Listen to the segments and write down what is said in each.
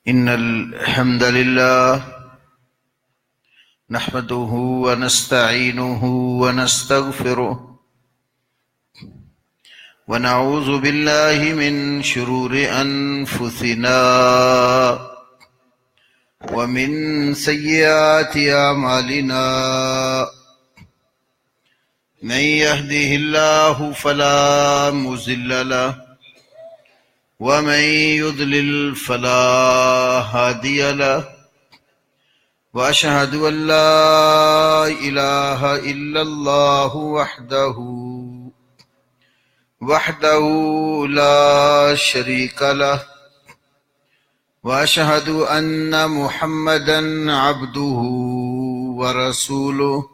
إن الحمد لله نحمده ونستعينه ونستغفره ونعوذ بالله من شرور أنفسنا ومن سيئات أعمالنا من يهده الله فلا مضل له ومن يضلل فلا هادي له وأشهد أن لا إله إلا الله وحده لا شريك له وأشهد أن محمدا عبده ورسوله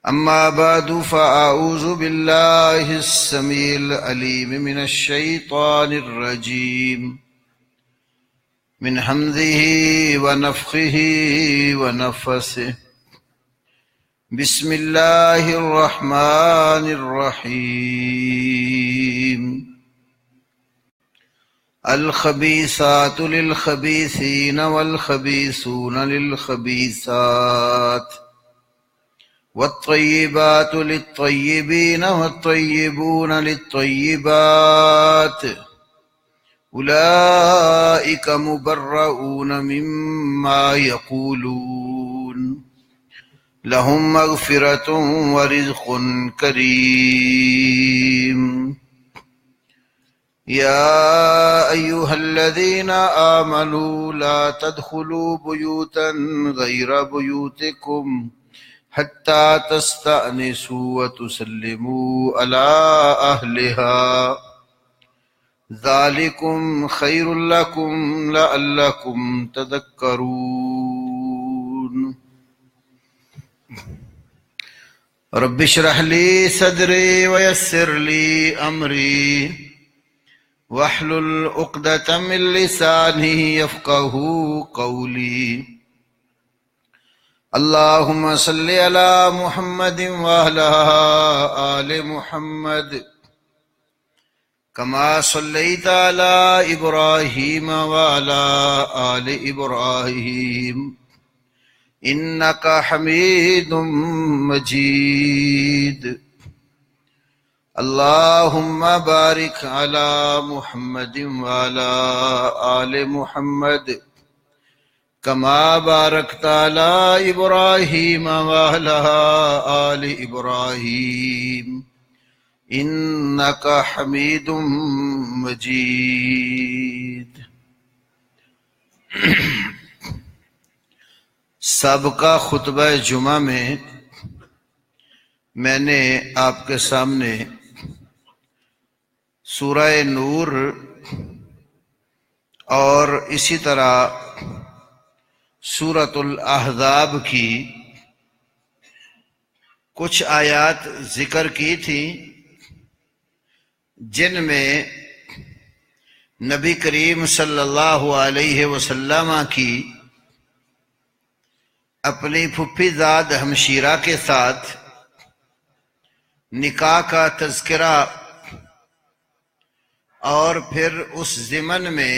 أما بعد فأعوذ بالله السميع العليم من الشيطان الرجيم من همزه ونفخه ونفسه بسم الله الرحمن الرحيم الخبيثات للخبيثين والخبيثون للخبيثات والطيبات للطيبين والطيبون للطيبات أولئك مبرؤون مما يقولون لهم مغفرة ورزق كريم يا أيها الذين آمنوا لا تدخلوا بيوتا غير بيوتكم حتى تستأنسوا وتسلموا على أهلها ذلكم خير لكم لعلكم تذكرون رب اشرح لي صدري ويسر لي أمري واحلل عقدة من لساني يفقه قولي اللهم صل على محمد وعلى آل محمد كما صليت على إبراهيم وعلى آل إبراهيم إنك حميد مجيد اللهم بارك على محمد وعلى آل محمد كما باركت على إبراهيم وعلى آل إبراهيم إنك حميد مجيد سابقہ خطبہ جمعہ میں نے آپ کے سامنے سورہ نور اور اسی طرح سورۃ الاحزاب کی کچھ آیات ذکر کی تھی جن میں نبی کریم صلی اللہ علیہ وسلم کی اپنی پھپھی زاد ہمشیرہ کے ساتھ نکاح کا تذکرہ اور پھر اس ضمن میں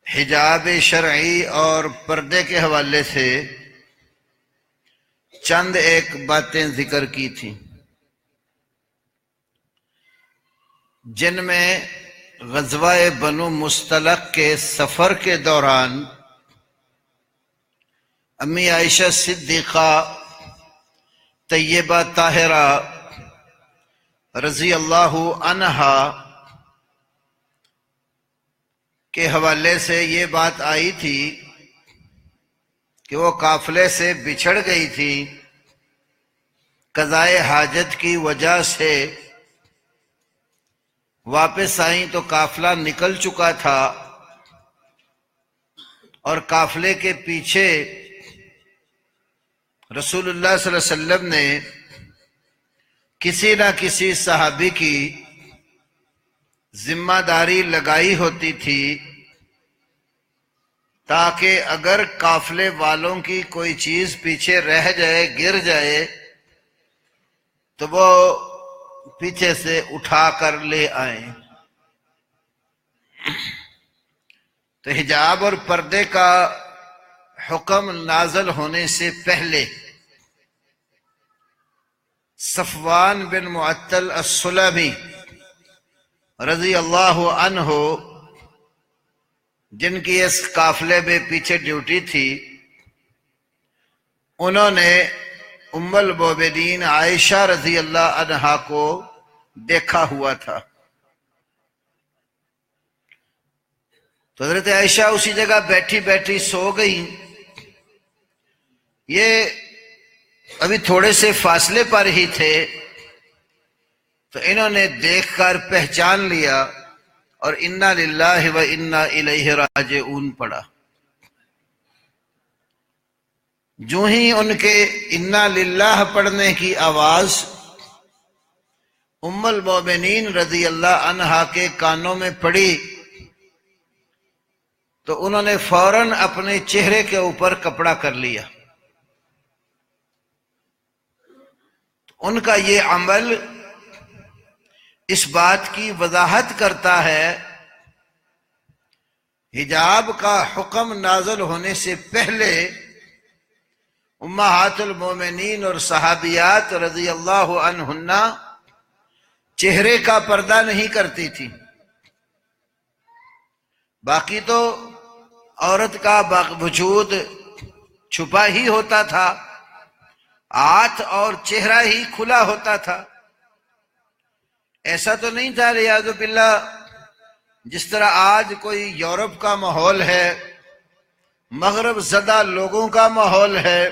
حجاب شرعی اور پردے کے حوالے سے چند ایک باتیں ذکر کی تھیں جن میں غزوہ بنو مستلق کے سفر کے دوران امی عائشہ صدیقہ طیبہ طاہرہ رضی اللہ عنہا کے حوالے سے یہ بات آئی تھی کہ وہ قافلے سے بچھڑ گئی تھی، قضائے حاجت کی وجہ سے واپس آئیں تو قافلہ نکل چکا تھا اور قافلے کے پیچھے رسول اللہ صلی اللہ علیہ وسلم نے کسی نہ کسی صحابی کی ذمہ داری لگائی ہوتی تھی تاکہ اگر قافلے والوں کی کوئی چیز پیچھے رہ جائے، گر جائے، تو وہ پیچھے سے اٹھا کر لے آئیں۔ تو حجاب اور پردے کا حکم نازل ہونے سے پہلے صفوان بن معطل السلمی رضی اللہ عنہ، جن کی اس قافلے میں پیچھے ڈیوٹی تھی، انہوں نے ام المومنین عائشہ رضی اللہ عنہا کو دیکھا ہوا تھا۔ تو حضرت عائشہ اسی جگہ بیٹھی بیٹھی سو گئی۔ یہ ابھی تھوڑے سے فاصلے پر ہی تھے، تو انہوں نے دیکھ کر پہچان لیا اور انا للہ و انا الیہ راجعون پڑھا۔ جو ہی ان کے انا للہ پڑھنے کی آواز ام المومنین رضی اللہ عنہا کے کانوں میں پڑی، تو انہوں نے فوراً اپنے چہرے کے اوپر کپڑا کر لیا۔ ان کا یہ عمل اس بات کی وضاحت کرتا ہے، حجاب کا حکم نازل ہونے سے پہلے امہات المومنین اور صحابیات رضی اللہ عنہن چہرے کا پردہ نہیں کرتی تھی۔ باقی تو عورت کا وجود چھپا ہی ہوتا تھا، ہاتھ اور چہرہ ہی کھلا ہوتا تھا۔ ایسا تو نہیں تھا ریاض باللہ جس طرح آج کوئی یورپ کا ماحول ہے، مغرب زدہ لوگوں کا ماحول ہے،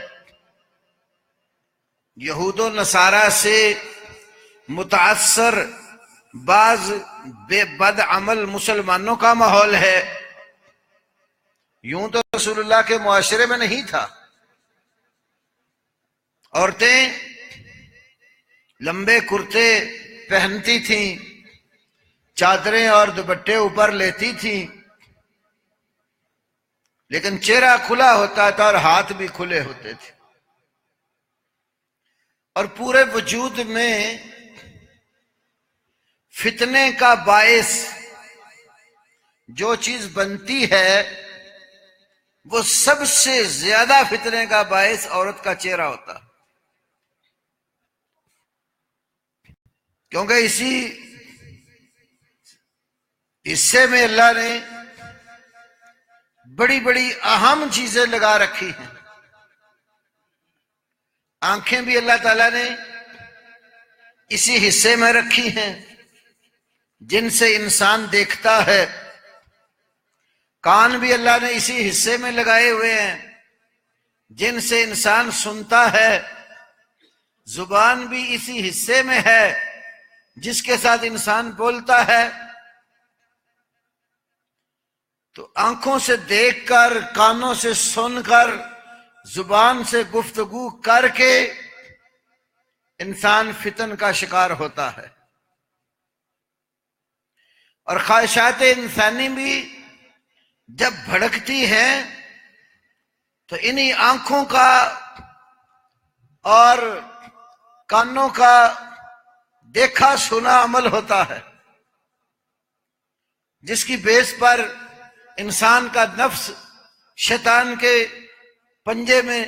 یہود و نصارہ سے متاثر بعض بے بد عمل مسلمانوں کا ماحول ہے۔ یوں تو رسول اللہ کے معاشرے میں نہیں تھا۔ عورتیں لمبے کرتے پہنتی تھیں، چادریں اور دوپٹے اوپر لیتی تھیں، لیکن چہرہ کھلا ہوتا تھا اور ہاتھ بھی کھلے ہوتے تھے، اور پورے وجود میں فتنے کا باعث جو چیز بنتی ہے وہ سب سے زیادہ فتنے کا باعث عورت کا چہرہ ہوتا، کیونکہ اسی حصے میں اللہ نے بڑی بڑی اہم چیزیں لگا رکھی ہیں۔ آنکھیں بھی اللہ تعالیٰ نے اسی حصے میں رکھی ہیں جن سے انسان دیکھتا ہے، کان بھی اللہ نے اسی حصے میں لگائے ہوئے ہیں جن سے انسان سنتا ہے، زبان بھی اسی حصے میں ہے جس کے ساتھ انسان بولتا ہے۔ تو آنکھوں سے دیکھ کر، کانوں سے سن کر، زبان سے گفتگو کر کے انسان فتن کا شکار ہوتا ہے، اور خواہشات انسانی بھی جب بھڑکتی ہیں تو انہی آنکھوں کا اور کانوں کا دیکھا سنا عمل ہوتا ہے، جس کی بیس پر انسان کا نفس شیطان کے پنجے میں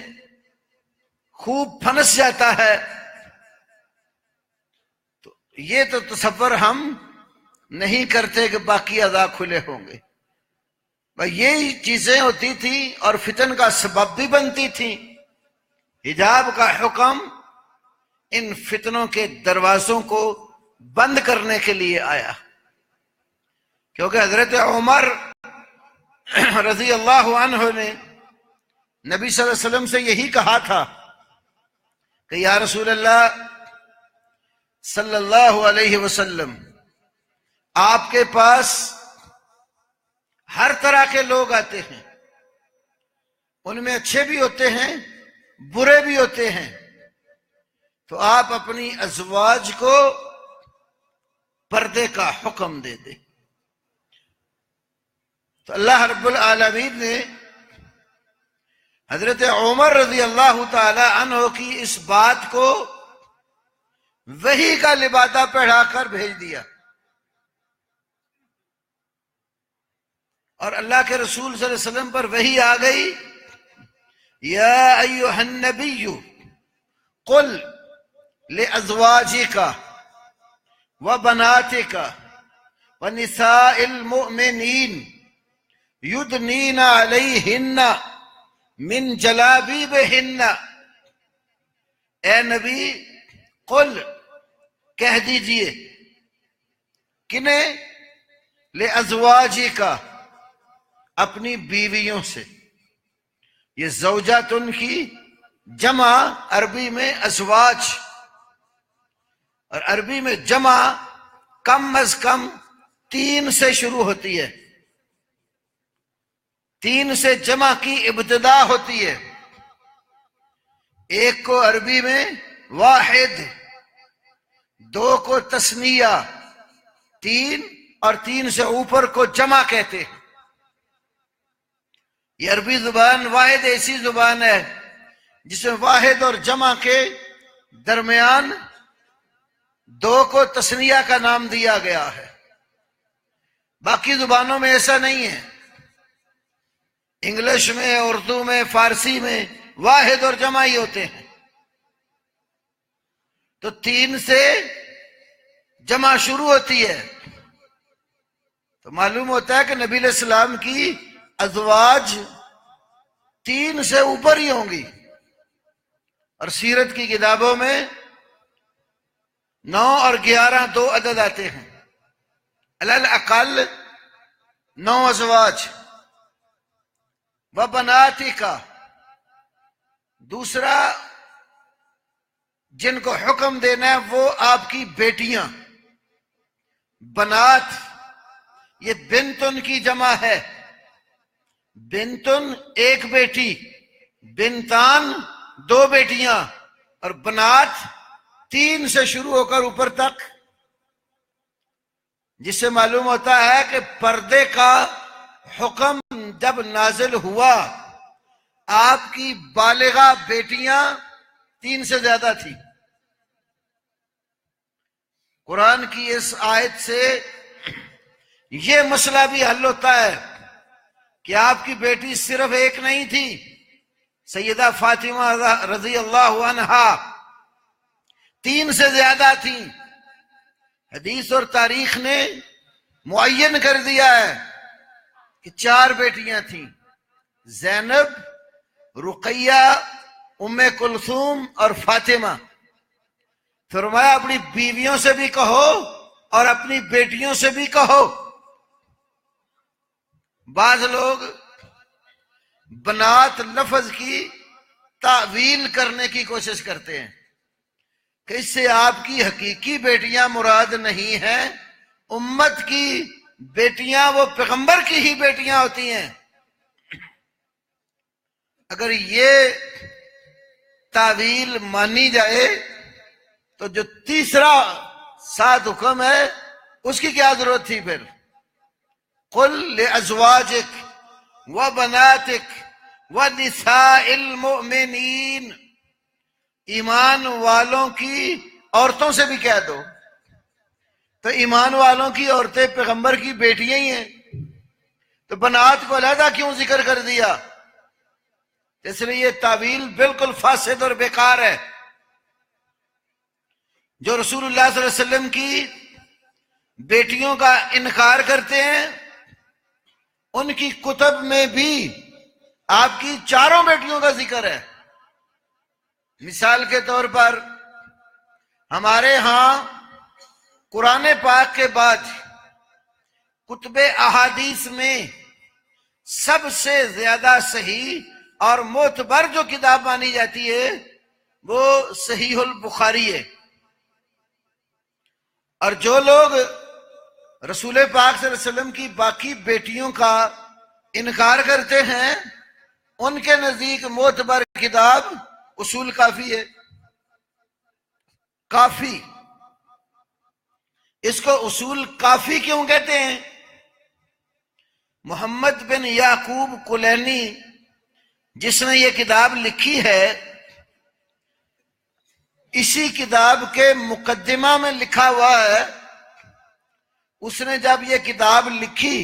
خوب پھنس جاتا ہے۔ تو یہ تو تصور ہم نہیں کرتے کہ باقی اعضاء کھلے ہوں گے، یہی چیزیں ہوتی تھی اور فتن کا سبب بھی بنتی تھی۔ حجاب کا حکم ان فتنوں کے دروازوں کو بند کرنے کے لیے آیا، کیونکہ حضرت عمر رضی اللہ عنہ نے نبی صلی اللہ علیہ وسلم سے یہی کہا تھا کہ یا رسول اللہ صلی اللہ علیہ وسلم، آپ کے پاس ہر طرح کے لوگ آتے ہیں، ان میں اچھے بھی ہوتے ہیں، برے بھی ہوتے ہیں، تو آپ اپنی ازواج کو پردے کا حکم دے دیں۔ تو اللہ رب العالمین نے حضرت عمر رضی اللہ تعالی عنہ کی اس بات کو وحی کا لبادہ پڑھا کر بھیج دیا. اور اللہ کے رسول صلی اللہ علیہ وسلم پر وحی آ گئی. یا ایھا النبی قل لازواجک وبناتک ونساء المؤمنین یدنین علیہن من جلابیبہن. اے نبی قل کہہ دیجئے. کنہیں؟ لازواجک اپنی بیویوں سے. یہ زوجاتن کی جمع عربی میں ازواج، اور عربی میں جمع کم از کم 3 سے شروع ہوتی ہے. 3 سے جمع کی ابتدا ہوتی ہے. ایک کو عربی میں واحد، 2 کو تثنیہ، 3 اور 3 سے اوپر کو جمع کہتے ہیں. یہ عربی زبان واحد ایسی زبان ہے جس میں واحد اور جمع کے درمیان 2 کو تثنیہ کا نام دیا گیا ہے. باقی زبانوں میں ایسا نہیں ہے. انگلش میں، اردو میں، فارسی میں واحد اور جمع ہی ہوتے ہیں. تو 3 سے جمع شروع ہوتی ہے. تو معلوم ہوتا ہے کہ نبی علیہ السلام کی ازواج 3 سے اوپر ہی ہوں گی. اور سیرت کی کتابوں میں 9 اور 11 2 عدد آتے ہیں. علی الاقل 9 ازواج. وبناتک دوسرا جن کو حکم دینا ہے وہ آپ کی بیٹیاں. بنات یہ بنتن کی جمع ہے. بنتن ایک بیٹی، بنتان 2 بیٹیاں، اور بنات 3 سے شروع ہو کر اوپر تک، جس سے معلوم ہوتا ہے کہ پردے کا حکم جب نازل ہوا آپ کی بالغہ بیٹیاں 3 سے زیادہ تھیں. قرآن کی اس آیت سے یہ مسئلہ بھی حل ہوتا ہے کہ آپ کی بیٹی صرف ایک نہیں تھی. سیدہ فاطمہ رضی اللہ عنہا 3 سے زیادہ تھیں. حدیث اور تاریخ نے معین کر دیا ہے کہ 4 بیٹیاں تھیں: زینب، رقیہ، ام کلثوم اور فاطمہ. فرمایا اپنی بیویوں سے بھی کہو اور اپنی بیٹیوں سے بھی کہو. بعض لوگ بنات لفظ کی تعویل کرنے کی کوشش کرتے ہیں کہ اس سے آپ کی حقیقی بیٹیاں مراد نہیں ہیں. امت کی بیٹیاں وہ پیغمبر کی ہی بیٹیاں ہوتی ہیں. اگر یہ تعویل مانی جائے تو جو تیسرا ساتھ حکم ہے اس کی کیا ضرورت تھی پھر؟ قل لازواجک وبناتک ونساء المؤمنین. ایمان والوں کی عورتوں سے بھی کہہ دو. تو ایمان والوں کی عورتیں پیغمبر کی بیٹیاں ہی ہیں، تو بنات کو علیحدہ کیوں ذکر کر دیا؟ اس لیے یہ تعویل بالکل فاسد اور بیکار ہے. جو رسول اللہ صلی اللہ علیہ وسلم کی بیٹیوں کا انکار کرتے ہیں ان کی کتب میں بھی آپ کی 4 بیٹیوں کا ذکر ہے. مثال کے طور پر ہمارے ہاں قرآن پاک کے بعد کتب احادیث میں سب سے زیادہ صحیح اور معتبر جو کتاب مانی جاتی ہے وہ صحیح البخاری ہے. اور جو لوگ رسول پاک صلی اللہ علیہ وسلم کی باقی بیٹیوں کا انکار کرتے ہیں ان کے نزدیک معتبر کتاب اصول کافی ہے. کافی، اس کو اصول کافی کیوں کہتے ہیں؟ محمد بن یعقوب کلینی جس نے یہ کتاب لکھی ہے اسی کتاب کے مقدمہ میں لکھا ہوا ہے، اس نے جب یہ کتاب لکھی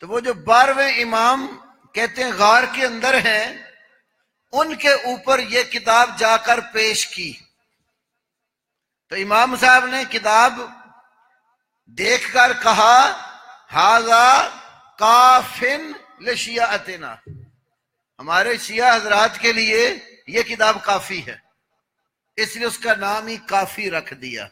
تو وہ جو 12ویں امام کہتے ہیں غار کے اندر ہیں، ان کے اوپر یہ کتاب جا کر پیش کی. تو امام صاحب نے کتاب دیکھ کر کہا ھذا کافن لشیعتنا، ہمارے شیعہ حضرات کے لیے یہ کتاب کافی ہے، اس لیے اس کا نام ہی کافی رکھ دیا.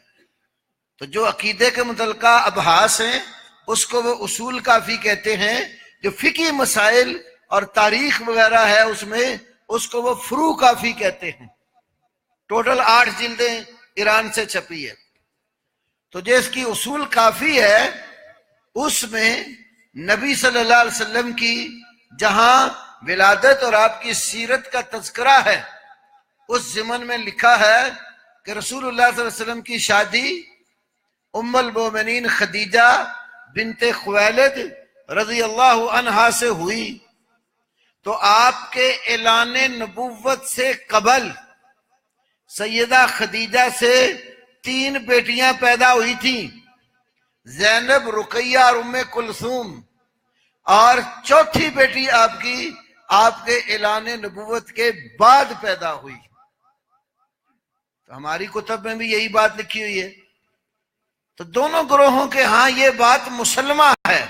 تو جو عقیدے کے متعلقہ ابحاث ہیں اس کو وہ اصول کافی کہتے ہیں، جو فقہی مسائل اور تاریخ وغیرہ ہے اس میں اس کو وہ فروع کافی کہتے ہیں. ٹوٹل 8 جلدیں ایران سے چھپی ہے. تو جو اس کی اصول کافی ہے اس میں نبی صلی اللہ علیہ وسلم کی جہاں ولادت اور آپ کی سیرت کا تذکرہ ہے، اس ضمن میں لکھا ہے کہ رسول اللہ صلی اللہ علیہ وسلم کی شادی ام المومنین خدیجہ بنت خویلد رضی اللہ عنہا سے ہوئی. تو آپ کے اعلان نبوت سے قبل سیدہ خدیجہ سے 3 بیٹیاں پیدا ہوئی تھیں، زینب، رقیہ اور ام کلثوم، اور چوتھی بیٹی آپ کی آپ کے اعلان نبوت کے بعد پیدا ہوئی. تو ہماری کتب میں بھی یہی بات لکھی ہوئی ہے. تو دونوں گروہوں کے ہاں یہ بات مسلمہ ہے.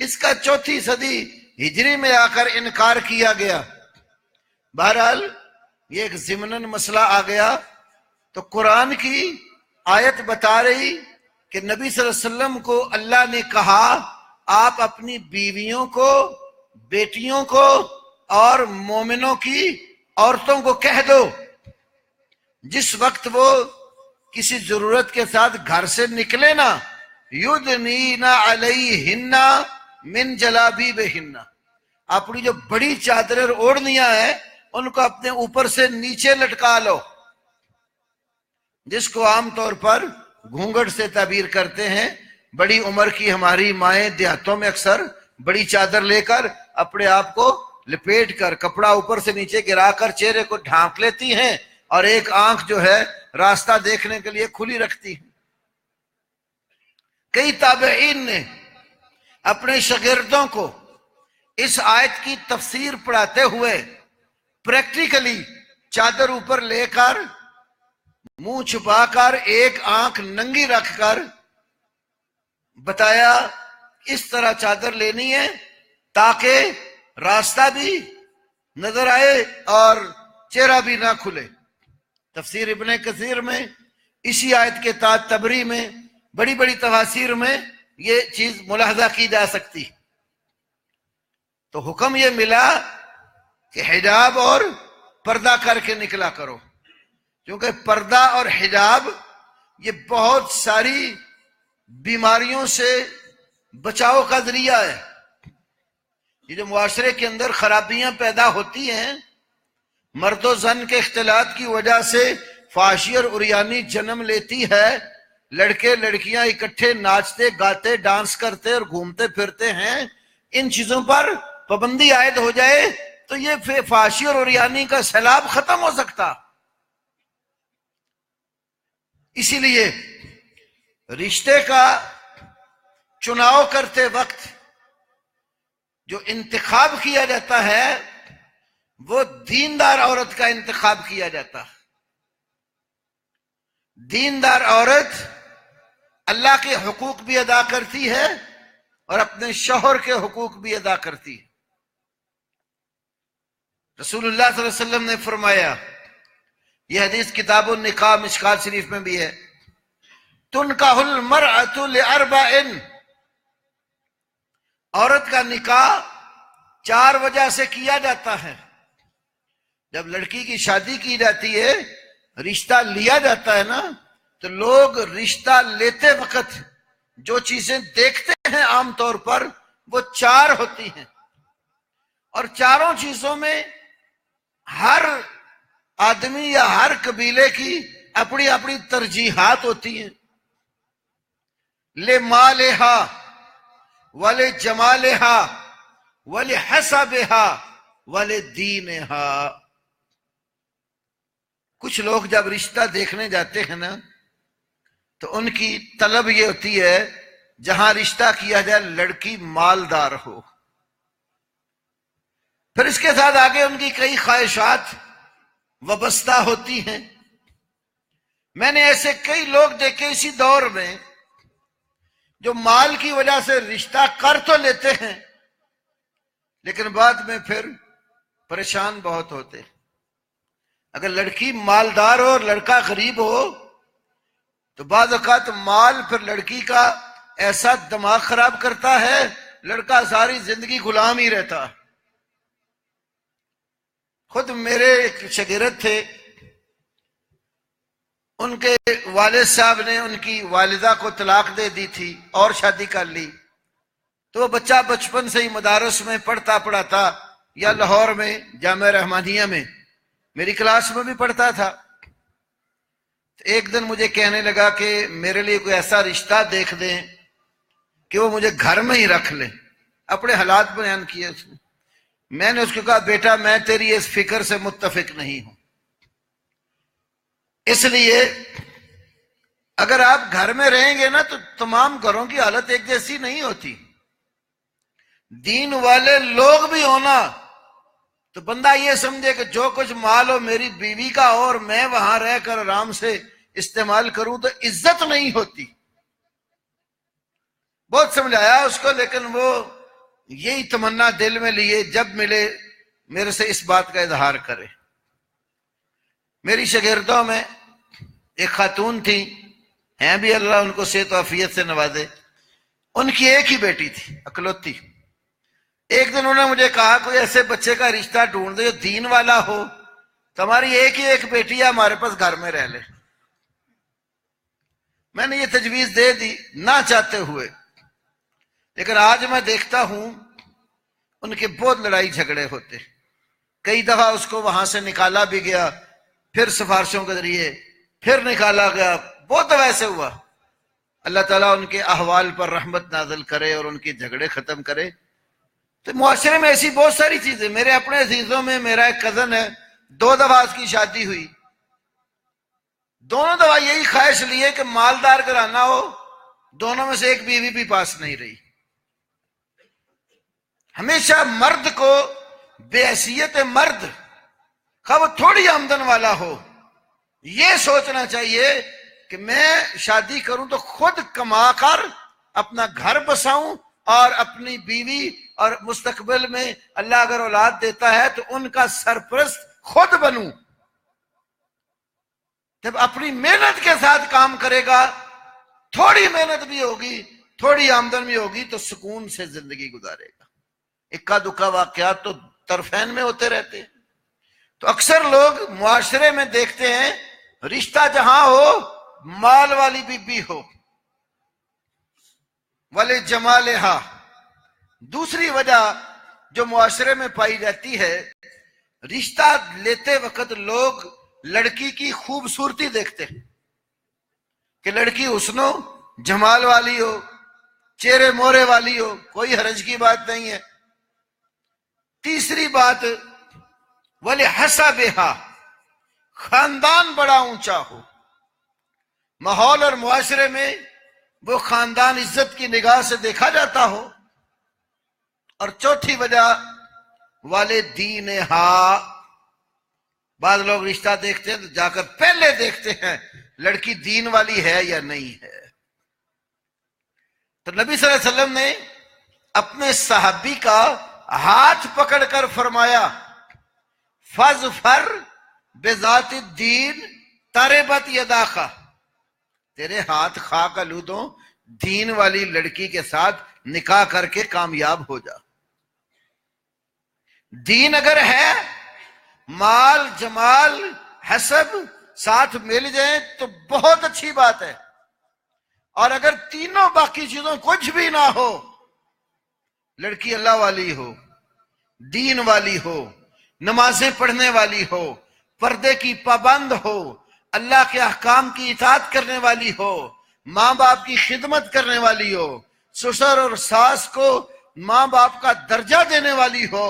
اس کا 4 صدی ہجری میں آ کر انکار کیا گیا. بہرحال یہ ایک ضمناً مسئلہ آ گیا. تو قرآن کی آیت بتا رہی کہ نبی صلی اللہ علیہ وسلم کو اللہ نے کہا آپ اپنی بیویوں کو، بیٹیوں کو اور مومنوں کی عورتوں کو کہہ دو جس وقت وہ کسی ضرورت کے ساتھ گھر سے نکلے نا، یدنین علیہن من جلابیبہن، اپنی جو بڑی چادریں اوڑھنیاں ہیں ان کو اپنے اوپر سے نیچے لٹکا لو، جس کو عام طور پر گھونگھٹ سے تعبیر کرتے ہیں. بڑی عمر کی ہماری مائیں دیہاتوں میں اکثر بڑی چادر لے کر اپنے آپ کو لپیٹ کر کپڑا اوپر سے نیچے گرا کر چہرے کو ڈھانپ لیتی ہیں اور ایک آنکھ جو ہے راستہ دیکھنے کے لیے کھلی رکھتی ہیں. کئی تابعین نے اپنے شاگردوں کو اس آیت کی تفسیر پڑھاتے ہوئے پریکٹیکلی چادر اوپر لے کر، منہ چھپا کر، ایک آنکھ ننگی رکھ کر بتایا اس طرح چادر لینی ہے تاکہ راستہ بھی نظر آئے اور چہرہ بھی نہ کھلے. تفسیر ابن کثیر میں اسی آیت کے تحت، تبری میں، بڑی بڑی تفاسیر میں یہ چیز ملاحظہ کی جا سکتی. تو حکم یہ ملا کہ حجاب اور پردہ کر کے نکلا کرو، کیونکہ پردہ اور حجاب یہ بہت ساری بیماریوں سے بچاؤ کا ذریعہ ہے. یہ جو معاشرے کے اندر خرابیاں پیدا ہوتی ہیں، مرد و زن کے اختلاط کی وجہ سے فحاشی اور عریانی جنم لیتی ہے، لڑکے لڑکیاں اکٹھے ناچتے گاتے ڈانس کرتے اور گھومتے پھرتے ہیں، ان چیزوں پر پابندی عائد ہو جائے تو یہ فحاشی اور عریانی کا سیلاب ختم ہو سکتا. اسی لیے رشتے کا چناؤ کرتے وقت جو انتخاب کیا جاتا ہے وہ دیندار عورت کا انتخاب کیا جاتا ہے. دیندار عورت اللہ کے حقوق بھی ادا کرتی ہے اور اپنے شوہر کے حقوق بھی ادا کرتی ہے. رسول اللہ صلی اللہ علیہ وسلم نے فرمایا، یہ حدیث کتاب النکاح مشکات شریف میں بھی ہے، تنکح المرأۃ لاربع، عورت کا نکاح 4 وجہ سے کیا جاتا ہے. جب لڑکی کی شادی کی جاتی ہے، رشتہ لیا جاتا ہے نا، تو لوگ رشتہ لیتے وقت جو چیزیں دیکھتے ہیں عام طور پر وہ 4 ہوتی ہیں، اور چاروں چیزوں میں ہر آدمی یا ہر قبیلے کی اپنی اپنی ترجیحات ہوتی ہیں. لمالہا ولجمالہا ولحسبہا ولدینہا. کچھ لوگ جب رشتہ دیکھنے جاتے ہیں نا تو ان کی طلب یہ ہوتی ہے جہاں رشتہ کیا جائے لڑکی مالدار ہو، پھر اس کے ساتھ آگے ان کی کئی خواہشات وابستہ ہوتی ہیں۔ میں نے ایسے کئی لوگ دیکھے اسی دور میں جو مال کی وجہ سے رشتہ کر تو لیتے ہیں لیکن بعد میں پھر پریشان بہت ہوتے۔ اگر لڑکی مالدار ہو اور لڑکا غریب ہو تو بعض اوقات مال پھر لڑکی کا ایسا دماغ خراب کرتا ہے، لڑکا ساری زندگی غلام ہی رہتا۔ خود میرے ایک شاگرد تھے، ان کے والد صاحب نے ان کی والدہ کو طلاق دے دی تھی اور شادی کر لی، تو وہ بچہ بچپن سے ہی مدارس میں پڑھتا تھا، یا لاہور میں جامعہ رحمانیہ میں میری کلاس میں بھی پڑھتا تھا۔ ایک دن مجھے کہنے لگا کہ میرے لیے کوئی ایسا رشتہ دیکھ دیں کہ وہ مجھے گھر میں ہی رکھ لیں، اپنے حالات بیان کیے اس نے۔ میں نے اس کو کہا بیٹا میں تیری اس فکر سے متفق نہیں ہوں، اس لیے اگر آپ گھر میں رہیں گے نا تو تمام گھروں کی حالت ایک جیسی نہیں ہوتی، دین والے لوگ بھی ہونا تو بندہ یہ سمجھے کہ جو کچھ مال ہو میری بیوی کا اور میں وہاں رہ کر آرام سے استعمال کروں تو عزت نہیں ہوتی۔ بہت سمجھایا اس کو لیکن وہ یہی تمنا دل میں لیے جب ملے میرے سے اس بات کا اظہار کرے۔ میری شاگردوں میں ایک خاتون تھی، ہیں بھی اللہ ان کو صحت و عافیت سے نوازے، ان کی ایک ہی بیٹی تھی اکلوتی۔ ایک دن انہوں نے مجھے کہا کوئی ایسے بچے کا رشتہ ڈھونڈ دے جو دین والا ہو، تمہاری ایک ہی ایک بیٹی ہے ہمارے پاس گھر میں رہ لے۔ میں نے یہ تجویز دے دی نہ چاہتے ہوئے، لیکن آج میں دیکھتا ہوں ان کے بہت لڑائی جھگڑے ہوتے، کئی دفعہ اس کو وہاں سے نکالا بھی گیا، پھر سفارشوں کے ذریعے پھر نکالا گیا، بہت دفعہ ایسے ہوا۔ اللہ تعالیٰ ان کے احوال پر رحمت نازل کرے اور ان کے جھگڑے ختم کرے۔ تو معاشرے میں ایسی بہت ساری چیزیں، میرے اپنے عزیزوں میں میرا ایک کزن ہے، 2 دفعہ اس کی شادی ہوئی، دونوں دفعہ یہی خواہش لیے کہ مالدار گھرانہ ہو، دونوں میں سے ایک بیوی بھی پاس نہیں رہی۔ ہمیشہ مرد کو بے حیثیت مرد، خواہ وہ تھوڑی آمدن والا ہو، یہ سوچنا چاہیے کہ میں شادی کروں تو خود کما کر اپنا گھر بساؤں اور اپنی بیوی اور مستقبل میں اللہ اگر اولاد دیتا ہے تو ان کا سرپرست خود بنوں۔ جب اپنی محنت کے ساتھ کام کرے گا، تھوڑی محنت بھی ہوگی تھوڑی آمدن بھی ہوگی تو سکون سے زندگی گزارے گا۔ اکا دکا واقعات تو طرفین میں ہوتے رہتے ہیں۔ تو اکثر لوگ معاشرے میں دیکھتے ہیں رشتہ جہاں ہو مال والی بی ہو، والے جمالہا۔ دوسری وجہ جو معاشرے میں پائی جاتی ہے، رشتہ لیتے وقت لوگ لڑکی کی خوبصورتی دیکھتے ہیں کہ لڑکی حسن و جمال والی ہو، چہرے مورے والی ہو، کوئی حرج کی بات نہیں ہے۔ تیسری بات وَلِحَسَبِهَا، خاندان بڑا اونچا ہو، ماحول اور معاشرے میں وہ خاندان عزت کی نگاہ سے دیکھا جاتا ہو۔ اور چوتھی وجہ وَلِدِينِهَا، بعض لوگ رشتہ دیکھتے ہیں تو جا کر پہلے دیکھتے ہیں لڑکی دین والی ہے یا نہیں ہے۔ تو نبی صلی اللہ علیہ وسلم نے اپنے صحابی کا ہاتھ پکڑ کر فرمایا فَاظْفَرْ بِذَاتِ الدِّينِ تَرِبَتْ يَدَاكَ، تیرے ہاتھ خاک آلودوں، دین والی لڑکی کے ساتھ نکاح کر کے کامیاب ہو جا۔ دین اگر ہے، مال جمال حسب ساتھ مل جائیں تو بہت اچھی بات ہے، اور اگر تینوں باقی چیزوں کچھ بھی نہ ہو، لڑکی اللہ والی ہو، دین والی ہو، نمازیں پڑھنے والی ہو، پردے کی پابند ہو، اللہ کے احکام کی اطاعت کرنے والی ہو، ماں باپ کی خدمت کرنے والی ہو، سسر اور ساس کو ماں باپ کا درجہ دینے والی ہو،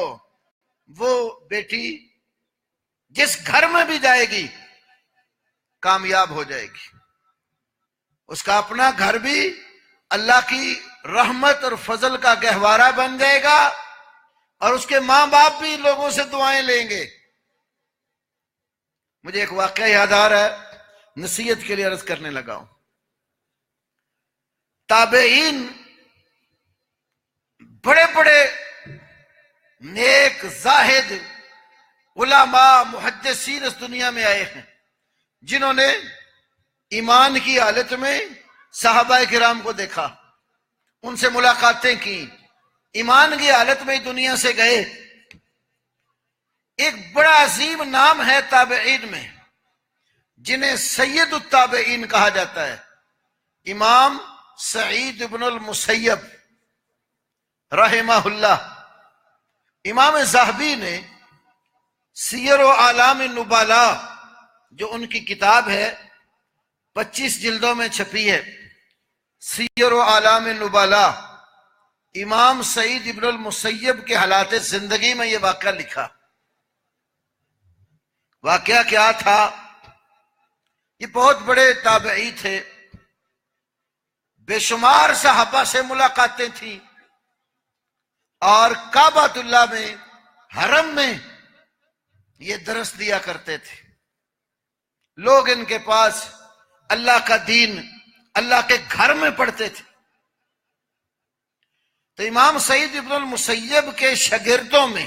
وہ بیٹی جس گھر میں بھی جائے گی کامیاب ہو جائے گی. اس کا اپنا گھر بھی اللہ کی رحمت اور فضل کا گہوارہ بن جائے گا، اور اس کے ماں باپ بھی لوگوں سے دعائیں لیں گے. مجھے ایک واقعہ یاد آ رہا ہے، نصیحت کے لیے عرض کرنے لگا ہوں. تابعین بڑے بڑے نیک زاہد علماء محدثین اس دنیا میں آئے ہیں، جنہوں نے ایمان کی حالت میں صحابہ کرام کو دیکھا، ان سے ملاقاتیں کی، ایمان کی حالت میں دنیا سے گئے. ایک بڑا عظیم نام ہے تابعین میں، جنہیں سید التابعین کہا جاتا ہے، امام سعید بن المسیب رحمہ اللہ. امام ذہبی نے سیر و اعلام النبلاء جو ان کی کتاب ہے 25 جلدوں میں چھپی ہے، سیر و اعلام النبلاء، امام سعید ابن المسیب کے حالات زندگی میں یہ واقعہ لکھا. واقعہ کیا تھا؟ یہ بہت بڑے تابعی تھے، بے شمار صحابہ سے ملاقاتیں تھیں، اور کعبۃ اللہ میں حرم میں یہ درس دیا کرتے تھے. لوگ ان کے پاس اللہ کا دین اللہ کے گھر میں پڑھتے تھے. تو امام سعید ابن المسیب کے شاگردوں میں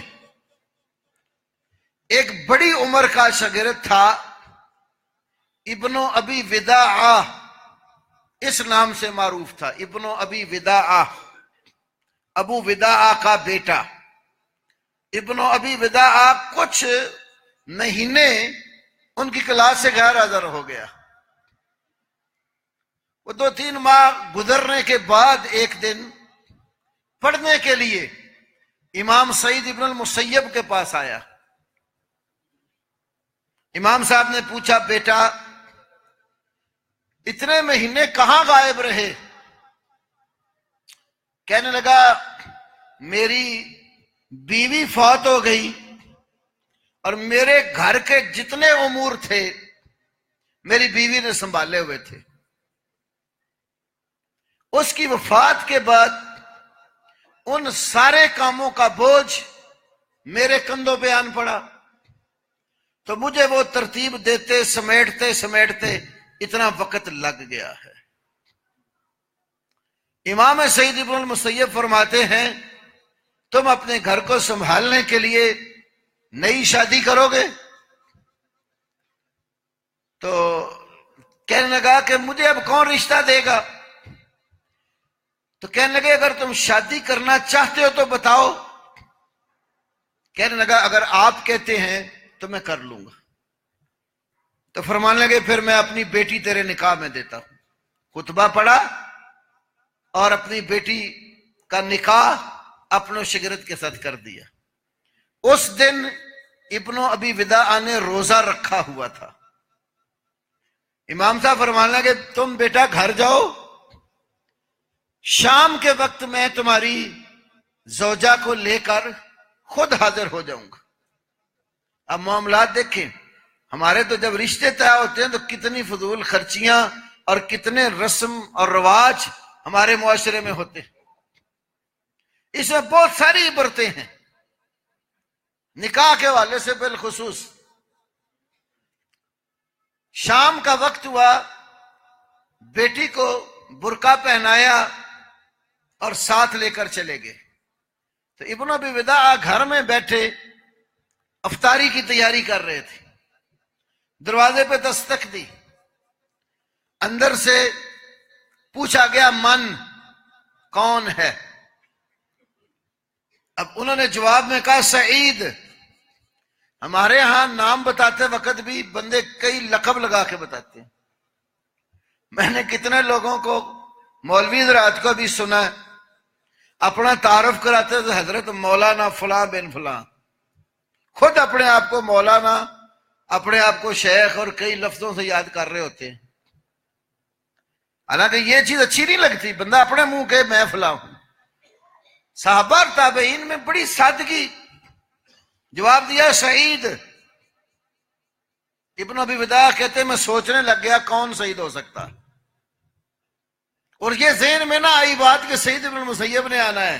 ایک بڑی عمر کا شاگرد تھا، ابن ابی وداعہ، اس نام سے معروف تھا، ابن ابی وداعہ، ابو وداعہ کا بیٹا. ابن ابی وداعہ کچھ مہینے ان کی کلاس سے غیر حاضر ہو گیا. وہ 2-3 ماہ گزرنے کے بعد ایک دن پڑھنے کے لیے امام سعید ابن المسیب کے پاس آیا. امام صاحب نے پوچھا، بیٹا اتنے مہینے کہاں غائب رہے؟ کہنے لگا، میری بیوی فوت ہو گئی اور میرے گھر کے جتنے امور تھے میری بیوی نے سنبھالے ہوئے تھے. اس کی وفات کے بعد ان سارے کاموں کا بوجھ میرے کندھوں پہ آن پڑا، تو مجھے وہ ترتیب دیتے سمیٹتے سمیٹتے اتنا وقت لگ گیا ہے. امام سعید ابن المسیب فرماتے ہیں، تم اپنے گھر کو سنبھالنے کے لیے نئی شادی کرو گے؟ تو کہنے لگا کہ مجھے اب کون رشتہ دے گا؟ تو کہنے لگے، اگر تم شادی کرنا چاہتے ہو تو بتاؤ. کہنے لگا، اگر آپ کہتے ہیں تو میں کر لوں گا. تو فرمانے لگے، پھر میں اپنی بیٹی تیرے نکاح میں دیتا ہوں. خطبہ پڑھا اور اپنی بیٹی کا نکاح اپنے شاگرد کے ساتھ کر دیا. اس دن ابن ابی وداعہ نے روزہ رکھا ہوا تھا. امام صاحب فرمانے لگے، تم بیٹا گھر جاؤ، شام کے وقت میں تمہاری زوجہ کو لے کر خود حاضر ہو جاؤں گا. اب معاملات دیکھیں، ہمارے تو جب رشتے طے ہوتے ہیں تو کتنی فضول خرچیاں اور کتنے رسم اور رواج ہمارے معاشرے میں ہوتے ہیں. اس میں بہت ساری عبرتیں ہیں، نکاح کے حوالے سے بالخصوص. شام کا وقت ہوا، بیٹی کو برقع پہنایا اور ساتھ لے کر چلے گئے. تو ابن ابی وداعہ گھر میں بیٹھے افطاری کی تیاری کر رہے تھے. دروازے پہ دستک دی، اندر سے پوچھا گیا، من کون ہے؟ اب انہوں نے جواب میں کہا، سعید. ہمارے ہاں نام بتاتے وقت بھی بندے کئی لقب لگا کے بتاتے ہیں. میں نے کتنے لوگوں کو، مولوی حضرات کو بھی سنا ہے، اپنا تعارف کراتے تھے، حضرت مولانا فلاں بن فلاں. خود اپنے آپ کو مولانا، اپنے آپ کو شیخ اور کئی لفظوں سے یاد کر رہے ہوتے ہیں. حالانکہ یہ چیز اچھی نہیں لگتی، بندہ اپنے منہ کے میں فلاں ہوں. صحابہ اور تابعین میں بڑی سادگی. جواب دیا، سعید. ابن ابی وداع کہتے میں سوچنے لگ گیا کون شہید ہو سکتا، اور یہ ذہن میں نہ آئی بات کہ سعید ابن المسیب نے آنا ہے۔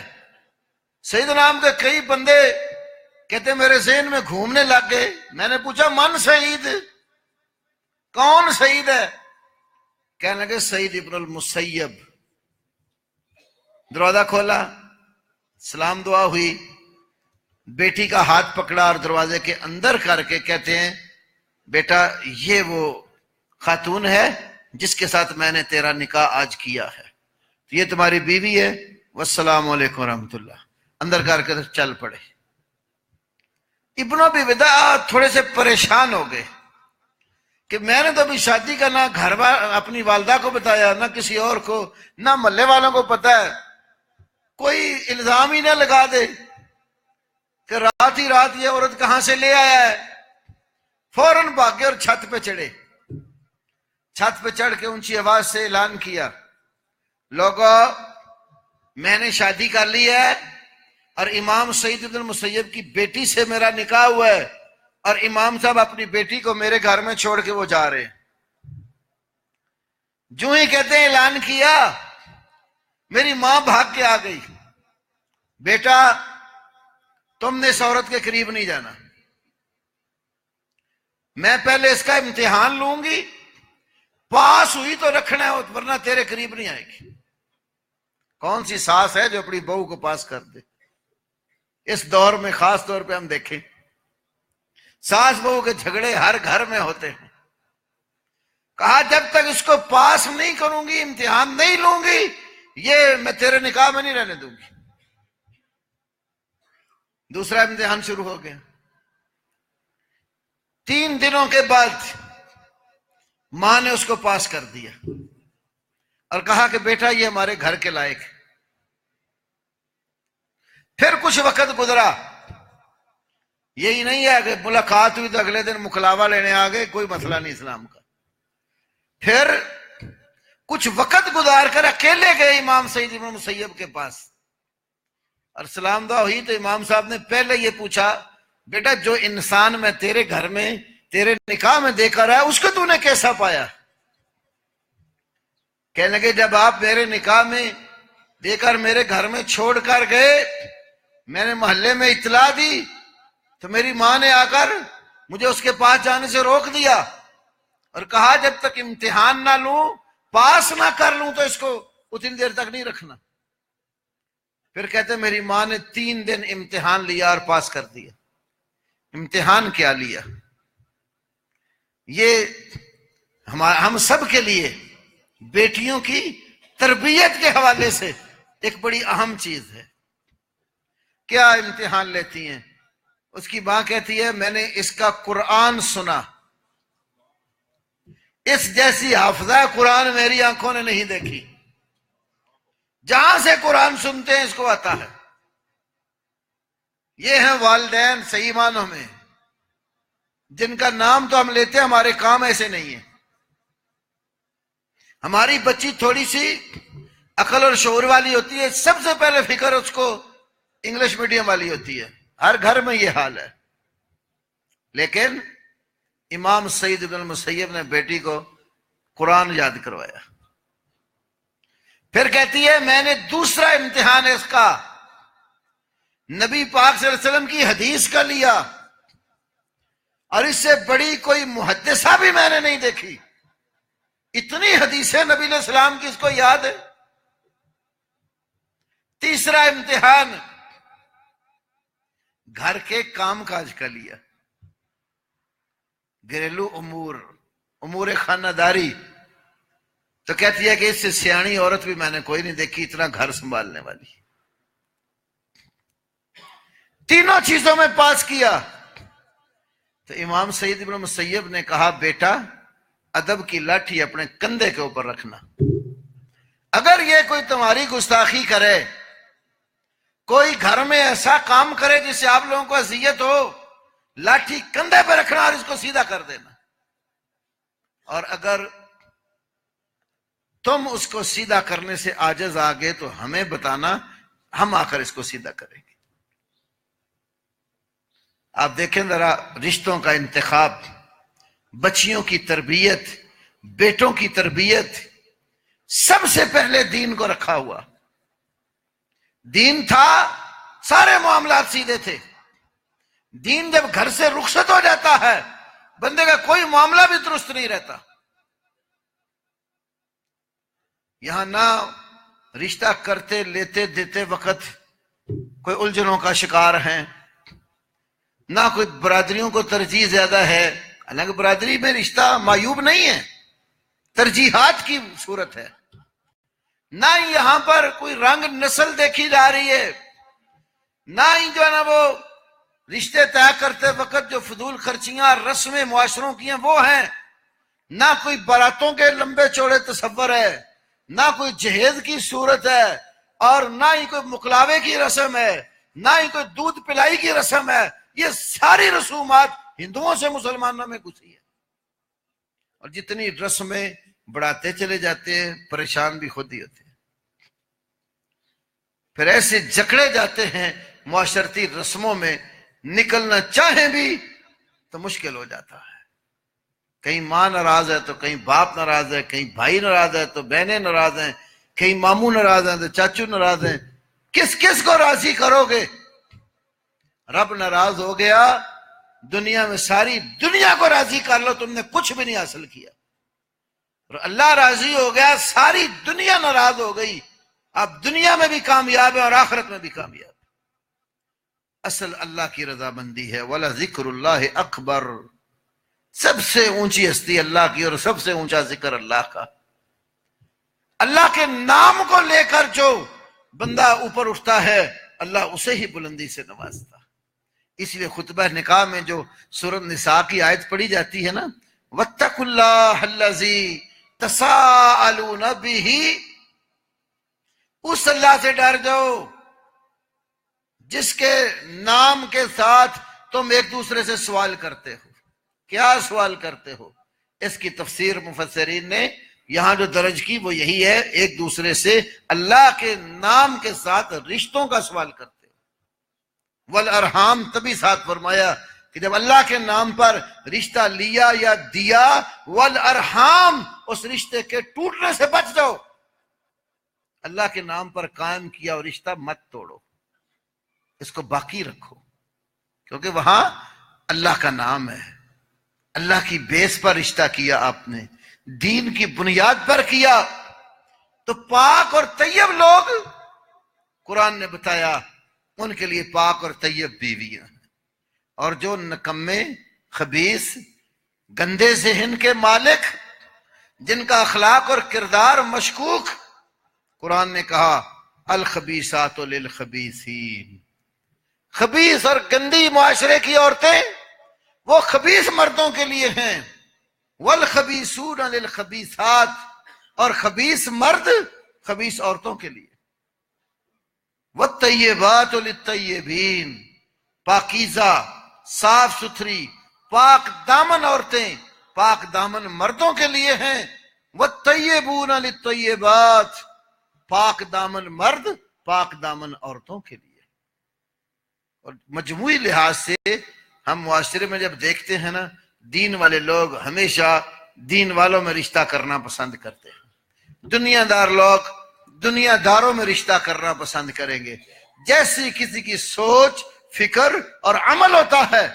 سعید نام کے کئی بندے کہتے میرے ذہن میں گھومنے لگ گئے۔ میں نے پوچھا من سعید، کون سعید ہے؟ کہنے لگے سعید ابن المسیب۔ دروازہ کھولا، سلام دعا ہوئی، بیٹی کا ہاتھ پکڑا اور دروازے کے اندر کر کے کہتے ہیں بیٹا یہ وہ خاتون ہے جس کے ساتھ میں نے تیرا نکاح آج کیا ہے، تو یہ تمہاری بیوی ہے، والسلام علیکم ورحمۃ اللہ۔ اندر کر کے چل پڑے۔ ابن ابی وداع تھوڑے سے پریشان ہو گئے کہ میں نے تو ابھی شادی کا نہ گھر اپنی والدہ کو بتایا، نہ کسی اور کو، نہ محلے والوں کو پتا ہے، کوئی الزام ہی نہ لگا دے کہ رات ہی رات یہ عورت کہاں سے لے آیا ہے۔ فوراً بھاگے اور چھت پہ چڑھے۔ چھت پہ چڑھ کے اونچی آواز سے اعلان کیا لوگو میں نے شادی کر لی ہے اور امام سعید بن المسیب کی بیٹی سے میرا نکاح ہوا ہے، اور امام صاحب اپنی بیٹی کو میرے گھر میں چھوڑ کے وہ جا رہے ہیں۔ جو ہی کہتے ہیں اعلان کیا، میری ماں بھاگ کے آ گئی، بیٹا تم نے اس عورت کے قریب نہیں جانا، میں پہلے اس کا امتحان لوں گی، پاس ہوئی تو رکھنا ہے ورنہ تیرے قریب نہیں آئے گی۔ کون سی ساس ہے جو اپنی بہو کو پاس کر دے؟ اس دور میں خاص طور پہ ہم دیکھیں ساس بہو کے جھگڑے ہر گھر میں ہوتے ہیں۔ کہا جب تک اس کو پاس نہیں کروں گی، امتحان نہیں لوں گی، یہ میں تیرے نکاح میں نہیں رہنے دوں گی۔ دوسرا امتحان شروع ہو گیا۔ 3 دنوں کے بعد ماں نے اس کو پاس کر دیا اور کہا کہ بیٹا یہ ہمارے گھر کے لائق ہے۔ پھر کچھ وقت گزرا، یہی نہیں ہے کہ ملاقات ہوئی تو اگلے دن مکلاوا لینے آ گئے، کوئی مسئلہ نہیں اسلام کا۔ پھر کچھ وقت گزار کر اکیلے گئے امام سعید بن مسیب کے پاس اور سلام دعا ہوئی تو امام صاحب نے پہلے یہ پوچھا بیٹا جو انسان میں تیرے گھر میں تیرے نکاح میں دے کر آیا اس کو تو نے کیسا پایا؟ کہنے لگے جب آپ میرے نکاح میں دے کر میرے گھر میں چھوڑ کر گئے، میں نے محلے میں اطلاع دی تو میری ماں نے آ کر مجھے اس کے پاس جانے سے روک دیا اور کہا جب تک امتحان نہ لوں، پاس نہ کر لوں تو اس کو اتنی دیر تک نہیں رکھنا۔ پھر کہتے میری ماں نے 3 دن امتحان لیا اور پاس کر دیا۔ امتحان کیا لیا؟ یہ ہم سب کے لیے بیٹیوں کی تربیت کے حوالے سے ایک بڑی اہم چیز ہے۔ کیا امتحان لیتی ہیں؟ اس کی ماں کہتی ہے میں نے اس کا قرآن سنا، اس جیسی حافظہ قرآن میری آنکھوں نے نہیں دیکھی، جہاں سے قرآن سنتے ہیں اس کو آتا ہے۔ یہ ہیں والدین صحیح معنوں میں، جن کا نام تو ہم لیتے ہیں، ہمارے کام ایسے نہیں ہیں۔ ہماری بچی تھوڑی سی عقل اور شعور والی ہوتی ہے، سب سے پہلے فکر اس کو انگلش میڈیم والی ہوتی ہے، ہر گھر میں یہ حال ہے۔ لیکن امام سعید بن المسیب نے بیٹی کو قرآن یاد کروایا۔ پھر کہتی ہے میں نے دوسرا امتحان اس کا نبی پاک صلی اللہ علیہ وسلم کی حدیث کا لیا، اور اس سے بڑی کوئی محدثہ بھی میں نے نہیں دیکھی، اتنی حدیثیں نبی علیہ السلام کی اس کو یاد ہے۔ تیسرا امتحان گھر کے کام کاج کا لیا، گھریلو امور خانہ داری، تو کہتی ہے کہ اس سے سیاਣੀ عورت بھی میں نے کوئی نہیں دیکھی اتنا گھر سنبھالنے والی۔ تینوں چیزوں میں پاس کیا تو امام سعید بن مسیب نے کہا بیٹا ادب کی لاٹھی اپنے کندھے کے اوپر رکھنا، اگر یہ کوئی تمہاری گستاخی کرے، کوئی گھر میں ایسا کام کرے جس سے آپ لوگوں کو اذیت ہو، لاٹھی کندھے پہ رکھنا اور اس کو سیدھا کر دینا، اور اگر تم اس کو سیدھا کرنے سے عاجز آ گئے تو ہمیں بتانا، ہم آ کر اس کو سیدھا کریں گے۔ آپ دیکھیں ذرا رشتوں کا انتخاب، بچیوں کی تربیت، بیٹوں کی تربیت، سب سے پہلے دین کو رکھا ہوا۔ دین تھا، سارے معاملات سیدھے تھے۔ دین جب گھر سے رخصت ہو جاتا ہے، بندے کا کوئی معاملہ بھی درست نہیں رہتا۔ یہاں نہ رشتہ کرتے لیتے دیتے وقت کوئی الجھنوں کا شکار ہیں، نہ کوئی برادریوں کو ترجیح زیادہ ہے، حالانکہ برادری میں رشتہ معیوب نہیں ہے، ترجیحات کی صورت ہے۔ نہ ہی یہاں پر کوئی رنگ نسل دیکھی جا رہی ہے، نہ ہی جو ہے نا وہ رشتے طے کرتے وقت جو فضول خرچیاں رسمیں معاشروں کی ہیں وہ ہیں، نہ کوئی باراتوں کے لمبے چوڑے تصور ہے، نہ کوئی جہیز کی صورت ہے، اور نہ ہی کوئی مکلاوے کی رسم ہے، نہ ہی کوئی دودھ پلائی کی رسم ہے۔ یہ ساری رسومات ہندوؤں سے مسلمانوں میں گھسی ہے، اور جتنی رسمیں بڑھاتے چلے جاتے ہیں پریشان بھی خود ہی ہوتے ہیں۔ پھر ایسے جکڑے جاتے ہیں معاشرتی رسموں میں، نکلنا چاہیں بھی تو مشکل ہو جاتا ہے۔ کہیں ماں ناراض ہے تو کہیں باپ ناراض ہے، کہیں بھائی ناراض ہے تو بہنیں ناراض ہیں، کہیں ماموں ناراض ہیں تو چاچو ناراض ہیں۔ کس کس کو راضی کرو گے؟ رب ناراض ہو گیا، دنیا میں ساری دنیا کو راضی کر لو، تم نے کچھ بھی نہیں حاصل کیا۔ اور اللہ راضی ہو گیا، ساری دنیا ناراض ہو گئی، اب دنیا میں بھی کامیاب ہے اور آخرت میں بھی کامیاب۔ اصل اللہ کی رضامندی ہے۔ وَلَذِكْرُ اللَّهِ أَكْبَرُ، سب سے اونچی ہستی اللہ کی اور سب سے اونچا ذکر اللہ کا۔ اللہ کے نام کو لے کر جو بندہ اوپر اٹھتا ہے، اللہ اسے ہی بلندی سے نوازتا۔ اس لیے خطبہ نکاح میں جو سورۃ نساء کی آیت پڑھی جاتی ہے نا، وَاتَّقُوا اللَّهَ الَّذِي تَسَاءَلُونَ بِهِ، اس اللہ سے ڈر جاؤ جس کے نام کے ساتھ تم ایک دوسرے سے سوال کرتے ہو۔ کیا سوال کرتے ہو؟ اس کی تفسیر مفسرین نے یہاں جو درج کی وہ یہی ہے، ایک دوسرے سے اللہ کے نام کے ساتھ رشتوں کا سوال کرتے ہو۔ والارحام تبھی ساتھ فرمایا کہ جب اللہ کے نام پر رشتہ لیا یا دیا، والارحام، اس رشتے کے ٹوٹنے سے بچ جاؤ۔ اللہ کے نام پر قائم کیا اور رشتہ مت توڑو، اس کو باقی رکھو، کیونکہ وہاں اللہ کا نام ہے، اللہ کی بیس پر رشتہ کیا، آپ نے دین کی بنیاد پر کیا۔ تو پاک اور طیب لوگ، قرآن نے بتایا ان کے لیے پاک اور طیب بیویاں ہیں، اور جو نکمے، خبیث، گندے ذہن کے مالک، جن کا اخلاق اور کردار مشکوک، قرآن نے کہا الخبیثات للخبیثین، خبیث اور گندی معاشرے کی عورتیں وہ خبیث مردوں کے لیے ہیں، والخبیثون للخبیثات، اور خبیث مرد خبیث عورتوں کے لیے، والطیبات للطیبین، پاکیزہ، صاف ستھری، پاک دامن عورتیں پاک دامن مردوں کے لیے ہیں، والطیبون للطیبات، پاک دامن مرد پاک دامن عورتوں کے لیے۔ اور مجموعی لحاظ سے ہم معاشرے میں جب دیکھتے ہیں نا، دین والے لوگ ہمیشہ دین والوں میں رشتہ کرنا پسند کرتے ہیں، دنیا دار لوگ دنیا داروں میں رشتہ کرنا پسند کریں گے۔ جیسی کسی کی سوچ، فکر اور عمل ہوتا ہے،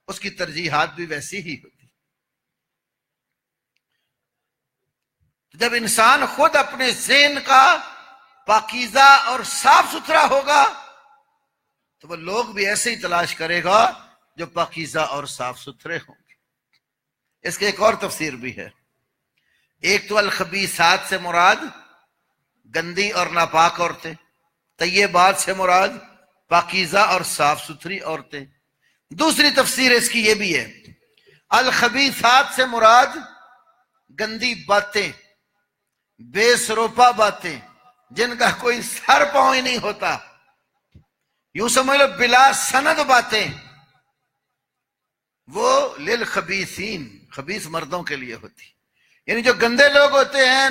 اس کی ترجیحات بھی ویسی ہی ہوتی۔ جب انسان خود اپنے ذہن کا پاکیزہ اور صاف ستھرا ہوگا تو وہ لوگ بھی ایسے ہی تلاش کرے گا جو پاکیزہ اور صاف ستھرے ہوں گے۔ اس کی ایک اور تفسیر بھی ہے۔ ایک تو الخبیثات سے مراد گندی اور ناپاک عورتیں، طیبات سے مراد پاکیزہ اور صاف ستھری عورتیں۔ دوسری تفسیر اس کی یہ بھی ہے، الخبیثات سے مراد گندی باتیں، بے سروپا باتیں، جن کا کوئی سر پاؤں ہی نہیں ہوتا، یوں سمجھ لو بلا سند باتیں، وہ للخبیثین، خبیث مردوں کے لیے ہوتی۔ یعنی جو گندے لوگ ہوتے ہیں،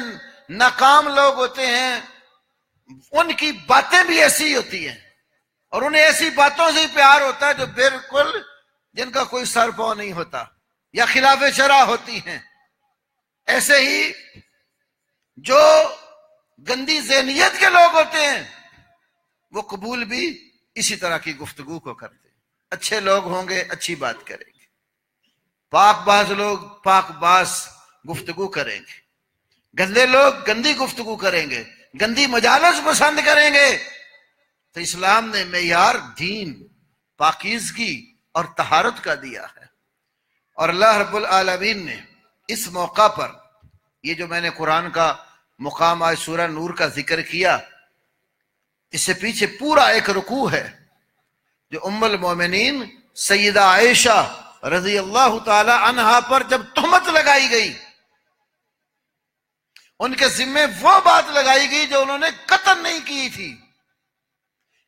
ناکام لوگ ہوتے ہیں، ان کی باتیں بھی ایسی ہوتی ہیں، اور انہیں ایسی باتوں سے ہی پیار ہوتا ہے جو بالکل جن کا کوئی سر پاؤں نہیں ہوتا۔ یا خلاف شرع ہوتی ہیں، ایسے ہی جو گندی ذہنیت کے لوگ ہوتے ہیں وہ قبول بھی اسی طرح کی گفتگو کو کرتے ہیں۔ اچھے لوگ ہوں گے اچھی بات کریں گے، پاک باز لوگ پاک باز گفتگو کریں گے، گندے لوگ گندی گفتگو کریں گے، گندی مجالس پسند کریں گے۔ تو اسلام نے معیار دین، پاکیزگی اور طہارت کا دیا ہے، اور اللہ رب العالمین نے اس موقع پر یہ جو میں نے قرآن کا مقام آج سورہ نور کا ذکر کیا، اس سے پیچھے پورا ایک رکوع ہے جو ام المومنین سیدہ عائشہ رضی اللہ تعالی عنہا پر جب تہمت لگائی گئی، ان کے ذمے وہ بات لگائی گئی جو انہوں نے قطعاً نہیں کی تھی،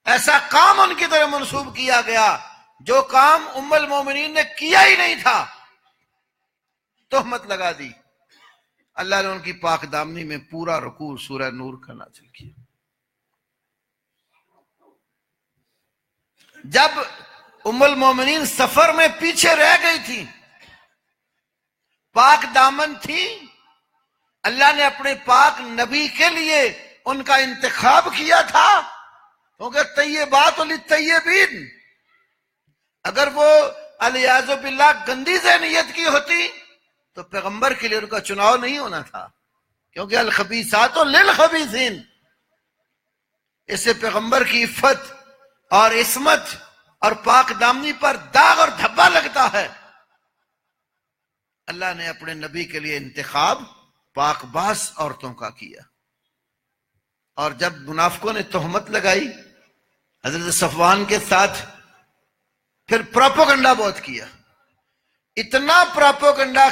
ایسا کام ان کی طرف منسوب کیا گیا جو کام ام المومنین نے کیا ہی نہیں تھا، تہمت لگا دی۔ اللہ نے ان کی پاک دامنی میں پورا رکوع سورہ نور کا نازل کیا۔ جب ام المومنین سفر میں پیچھے رہ گئی تھی، پاک دامن تھی، اللہ نے اپنے پاک نبی کے لیے ان کا انتخاب کیا تھا، کیونکہ طیبات للطیبین، اگر وہ علیاذ باللہ گندی ذہنیت کی ہوتی تو پیغمبر کے لیے ان کا چناؤ نہیں ہونا تھا، کیونکہ الخبیثات للخبیثین، اس سے پیغمبر کی عفت اور عصمت اور پاک دامنی پر داغ اور دھبا لگتا ہے۔ اللہ نے اپنے نبی کے لیے انتخاب پاک باز عورتوں کا کیا، اور جب منافقوں نے تہمت لگائی حضرت صفوان کے ساتھ، پھر پروپیگنڈا بہت کیا، اتنا پروپیگنڈا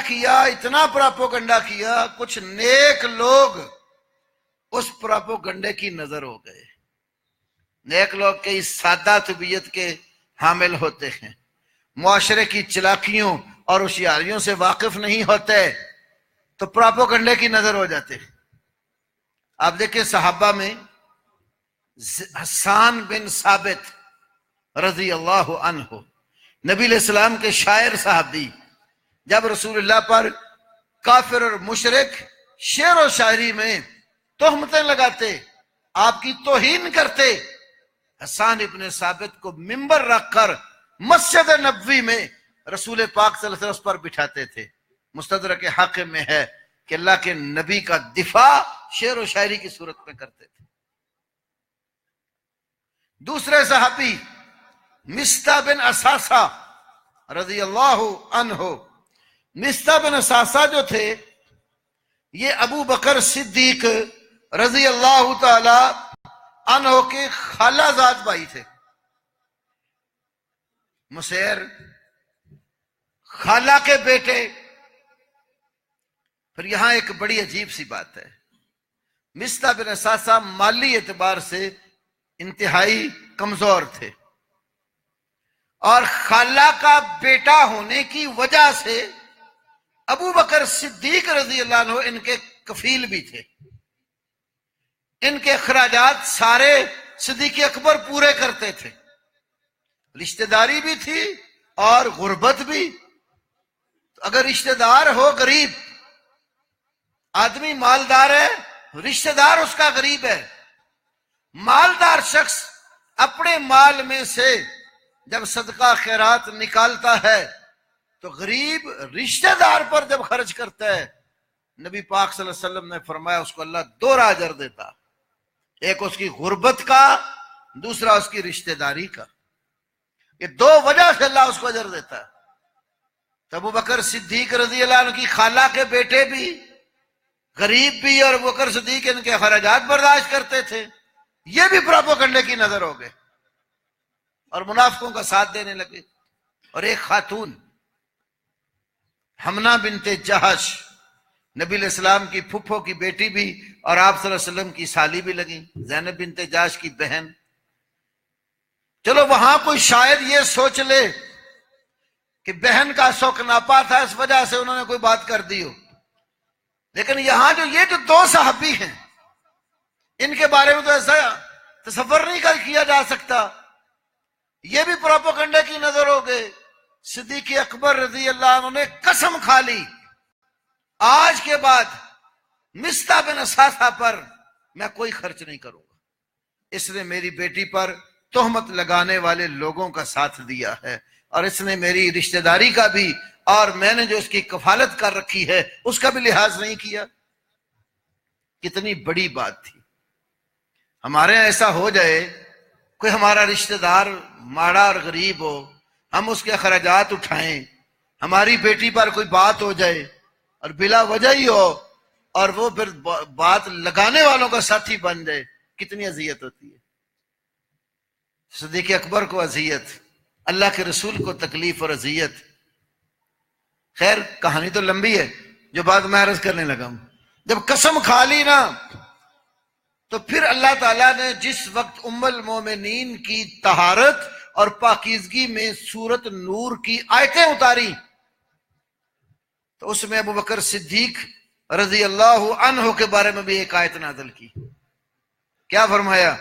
کیا، کچھ نیک لوگ اس پروپیگنڈے کی نظر ہو گئے۔ نیک لوگ کے اس سادہ طبیعت کے حامل ہوتے ہیں، معاشرے کی چلاکیوں اور ہوشیاریوں سے واقف نہیں ہوتے، تو پروپیگنڈے کی نظر ہو جاتے ہیں۔ آپ دیکھیں صحابہ میں حسان بن ثابت رضی اللہ عنہ، نبی علیہ السلام کے شاعر صحابی، جب رسول اللہ پر کافر اور مشرک شعر و شاعری میں تہمتیں لگاتے، آپ کی توہین کرتے، حسان ابن ثابت کو منبر رکھ کر مسجد نبوی میں رسول پاک صلی اللہ علیہ وسلم اس پر بٹھاتے تھے۔ مستدرک حاکم میں ہے کہ اللہ کے نبی کا دفاع شعر و شاعری کی صورت میں کرتے تھے۔ دوسرے صحابی مصطح بن اساسہ رضی اللہ عنہ، مصطح بن اساسہ جو تھے یہ ابو بکر صدیق رضی اللہ تعالی عنہ کے خالہ زاد بھائی تھے۔ مسیر خالہ کے بیٹے۔ پھر یہاں ایک بڑی عجیب سی بات ہے، مصطح بن اساسہ مالی اعتبار سے انتہائی کمزور تھے، اور خالہ کا بیٹا ہونے کی وجہ سے ابو بکر صدیق رضی اللہ عنہ ان کے کفیل بھی تھے، ان کے اخراجات سارے صدیق اکبر پورے کرتے تھے، رشتہ داری بھی تھی اور غربت بھی۔ اگر رشتہ دار ہو غریب، آدمی مالدار ہے، رشتہ دار اس کا غریب ہے، مالدار شخص اپنے مال میں سے جب صدقہ خیرات نکالتا ہے تو غریب رشتہ دار پر جب خرچ کرتا ہے، نبی پاک صلی اللہ علیہ وسلم نے فرمایا اس کو اللہ دوہرا اجر دیتا، ایک اس کی غربت کا، دوسرا اس کی رشتہ داری کا، یہ دو وجہ سے اللہ اس کو اجر دیتا ہے۔ تو ابو بکر صدیق رضی اللہ عنہ کی خالہ کے بیٹے بھی غریب بھی، اور ابو بکر صدیق ان کے خراجات برداشت کرتے تھے، یہ بھی پروپیگنڈے کی نظر ہو گئے اور منافقوں کا ساتھ دینے لگے۔ اور ایک خاتون حمنہ بنت جہش، نبی علیہ السلام کی پھپھو کی بیٹی بھی اور آپ صلی اللہ علیہ وسلم کی سالی بھی لگی، زینب بنت جہش کی بہن۔ چلو وہاں کوئی شاید یہ سوچ لے کہ بہن کا شوق ناپا تھا، اس وجہ سے انہوں نے کوئی بات کر دی ہو، لیکن یہاں یہ جو دو صحابی ہیں ان کے بارے میں تو ایسا تصور نہیں کیا جا سکتا، یہ بھی پروپیگنڈے کی نظر ہو گئے، صدیق اکبر رضی اللہ عنہ نے قسم کھا لی آج کے بعد مصطح بن اثاثہ پر میں کوئی خرچ نہیں کروں گا، اس نے میری بیٹی پر تہمت لگانے والے لوگوں کا ساتھ دیا ہے، اور اس نے میری رشتہ داری کا بھی اور میں نے جو اس کی کفالت کر رکھی ہے اس کا بھی لحاظ نہیں کیا۔ کتنی بڑی بات تھی۔ ہمارے یہاں ایسا ہو جائے کوئی ہمارا رشتہ دار ماڑا اور غریب ہو، ہم اس کے اخراجات اٹھائیں، ہماری بیٹی پر کوئی بات ہو جائے اور بلا وجہ ہی ہو اور وہ پھر بات لگانے والوں کا ساتھی بن جائے، کتنی اذیت ہوتی ہے۔ صدیق اکبر کو اذیت، اللہ کے رسول کو تکلیف اور اذیت۔ خیر کہانی تو لمبی ہے، جو بات میں عرض کرنے لگا ہوں، جب قسم کھا لی نا تو پھر اللہ تعالیٰ نے جس وقت ام المومنین کی طہارت اور پاکیزگی میں سورت نور کی آیتیں اتاری تو اس میں ابو بکر صدیق رضی اللہ عنہ کے بارے میں بھی ایک آیت نازل کی۔ کیا فرمایا؟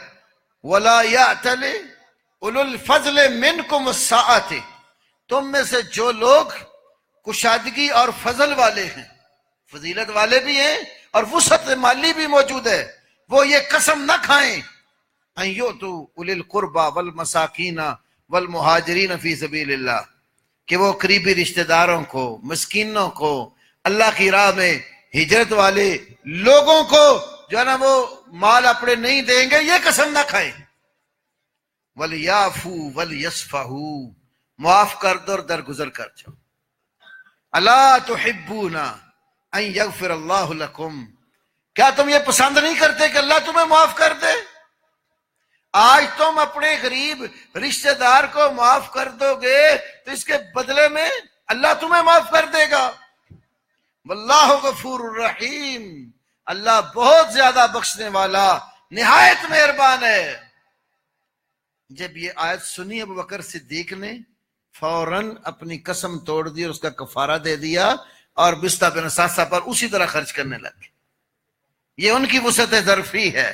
وَلَا يَعْتَلِ اُولُو الْفَضْلِ مِنْكُمُ السَّعَةِ، تم میں سے جو لوگ کشادگی اور فضل والے ہیں، فضیلت والے بھی ہیں اور وسعت مالی بھی موجود ہے، وہ یہ قسم نہ کھائیں ان یؤتوا اولی القربى والمساکین والمہاجرین فی سبیل اللہ، کہ وہ قریبی رشتہ داروں کو، مسکینوں کو، اللہ کی راہ میں ہجرت والے لوگوں کو جو ہے نا وہ مال اپنے نہیں دیں گے، یہ قسم نہ کھائیں۔ وَلْيَعْفُوا وَلْيَصْفَحُوا، معاف کر دو اور درگزر کر جاؤ۔ الا تحبون ان یغفر اللہ لکم، کیا تم یہ پسند نہیں کرتے کہ اللہ تمہیں معاف کر دے؟ آج تم اپنے غریب رشتہ دار کو معاف کر دو گے تو اس کے بدلے میں اللہ تمہیں معاف کر دے گا۔ واللہ غفور الرحیم، اللہ بہت زیادہ بخشنے والا نہایت مہربان ہے۔ جب یہ آیت سنی ابو بکر صدیق نے فوراً اپنی قسم توڑ دی اور اس کا کفارہ دے دیا اور مصطح بن اثاثہ پر اسی طرح خرچ کرنے لگے۔ یہ ان کی وسعت ظرفی ہے،